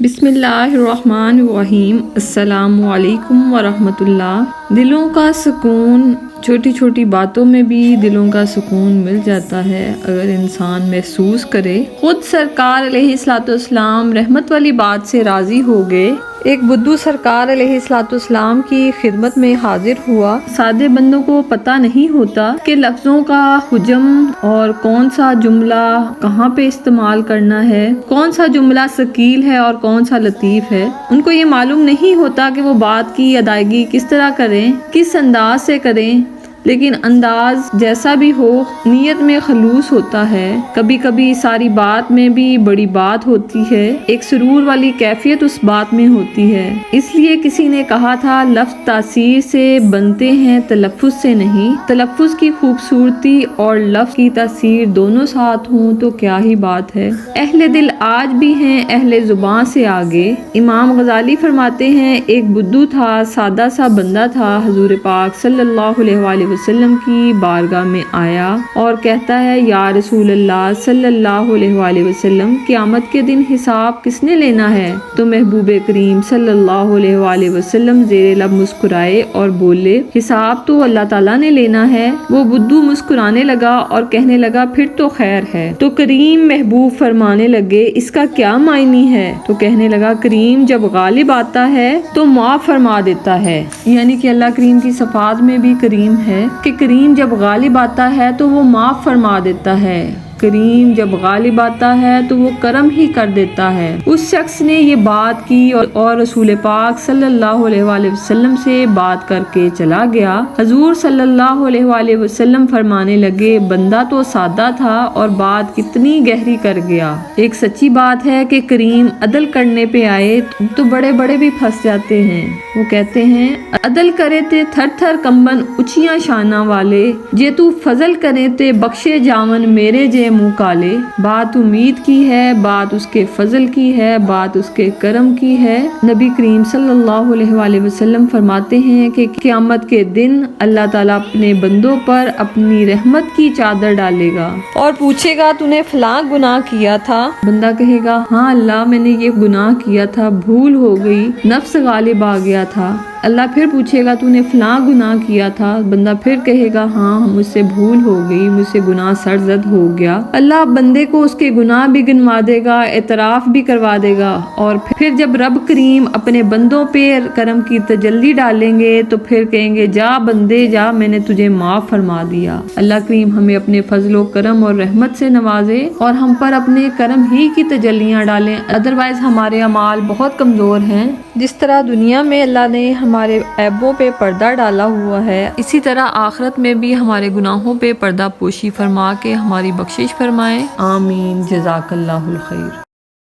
بسم اللہ الرحمن الرحیم۔ السلام علیکم ورحمۃ اللہ۔ دلوں کا سکون، چھوٹی چھوٹی باتوں میں بھی دلوں کا سکون مل جاتا ہے اگر انسان محسوس کرے۔ خود سرکار علیہ الصلوۃ والسلام رحمت والی بات سے راضی ہو گئے۔ ایک بدھو سرکار علیہ الصلوۃ والسلام کی خدمت میں حاضر ہوا۔ سادے بندوں کو پتہ نہیں ہوتا کہ لفظوں کا حجم اور کون سا جملہ کہاں پہ استعمال کرنا ہے، کون سا جملہ ثقیل ہے اور کون سا لطیف ہے۔ ان کو یہ معلوم نہیں ہوتا کہ وہ بات کی ادائیگی کس طرح کریں، کس انداز سے کریں، لیکن انداز جیسا بھی ہو، نیت میں خلوص ہوتا ہے۔ کبھی کبھی ساری بات میں بھی بڑی بات ہوتی ہے، ایک سرور والی کیفیت اس بات میں ہوتی ہے۔ اس لیے کسی نے کہا تھا، لفظ تاثیر سے بنتے ہیں تلفظ سے نہیں۔ تلفظ کی خوبصورتی اور لفظ کی تاثیر دونوں ساتھ ہوں تو کیا ہی بات ہے۔ اہل دل آج بھی ہیں اہل زباں سے آگے۔ امام غزالی فرماتے ہیں، ایک بدھو تھا، سادہ سا بندہ تھا، حضور پاک صلی اللہ علیہ وسلم کی بارگاہ میں آیا اور کہتا ہے، یا رسول اللہ صلی اللہ علیہ وسلم، قیامت کے دن حساب کس نے لینا ہے؟ تو محبوب کریم صلی اللہ علیہ وسلم زیر لب مسکرائے اور بولے، حساب تو اللہ تعالیٰ نے لینا ہے۔ وہ بدھو مسکرانے لگا اور کہنے لگا، پھر تو خیر ہے۔ تو کریم محبوب فرمانے لگے، اس کا کیا معنی ہے؟ تو کہنے لگا، کریم جب غالب آتا ہے تو معاف فرما دیتا ہے۔ یعنی کہ اللہ کریم کی صفات میں بھی کریم ہے کہ کریم جب غالب آتا ہے تو وہ معاف فرما دیتا ہے۔ کریم جب غالب آتا ہے تو وہ کرم ہی کر دیتا ہے۔ اس شخص نے یہ بات کی اور رسول پاک صلی اللہ علیہ وسلم سے بات کر کے چلا گیا۔ حضور صلی اللہ علیہ وسلم فرمانے لگے، بندہ تو سادہ تھا اور بات کتنی گہری کر گیا۔ ایک سچی بات ہے کہ کریم عدل کرنے پہ آئے تو بڑے بڑے بھی پھنس جاتے ہیں۔ وہ کہتے ہیں، عدل کرے تے تھر تھر کمبن اچیاں شاناں والے، جے تو فضل کرے تے بخشے جاون میرے جے منہ کالے۔ بات امید کی ہے، بات اس کے فضل کی ہے، بات اس کے کرم کی ہے۔ نبی کریم صلی اللہ علیہ وسلم فرماتے ہیں کہ قیامت کے دن اللہ تعالیٰ اپنے بندوں پر اپنی رحمت کی چادر ڈالے گا اور پوچھے گا، تو نے فلاں گناہ کیا تھا؟ بندہ کہے گا، ہاں اللہ میں نے یہ گناہ کیا تھا، بھول ہو گئی، نفس غالب آ گیا تھا۔ اللہ پھر پوچھے گا، تو نے فلاں گناہ کیا تھا؟ بندہ پھر کہے گا، ہاں مجھ سے بھول ہو گئی، مجھ سے گناہ سرزد ہو گیا۔ اللہ بندے کو اس کے گناہ بھی گنوا دے گا، اعتراف بھی کروا دے گا، اور پھر جب رب کریم اپنے بندوں پہ کرم کی تجلی ڈالیں گے تو پھر کہیں گے، جا بندے جا، میں نے تجھے معاف فرما دیا۔ اللہ کریم ہمیں اپنے فضل و کرم اور رحمت سے نوازے اور ہم پر اپنے کرم ہی کی تجلیاں ڈالیں، ادروائز ہمارے اعمال بہت کمزور ہیں۔ جس طرح دنیا میں اللہ نے ہمارے عیبوں پہ پردہ ڈالا ہوا ہے، اسی طرح آخرت میں بھی ہمارے گناہوں پہ پردہ پوشی فرما کے ہماری بخشش فرمائے۔ آمین۔ جزاک اللہ الخیر۔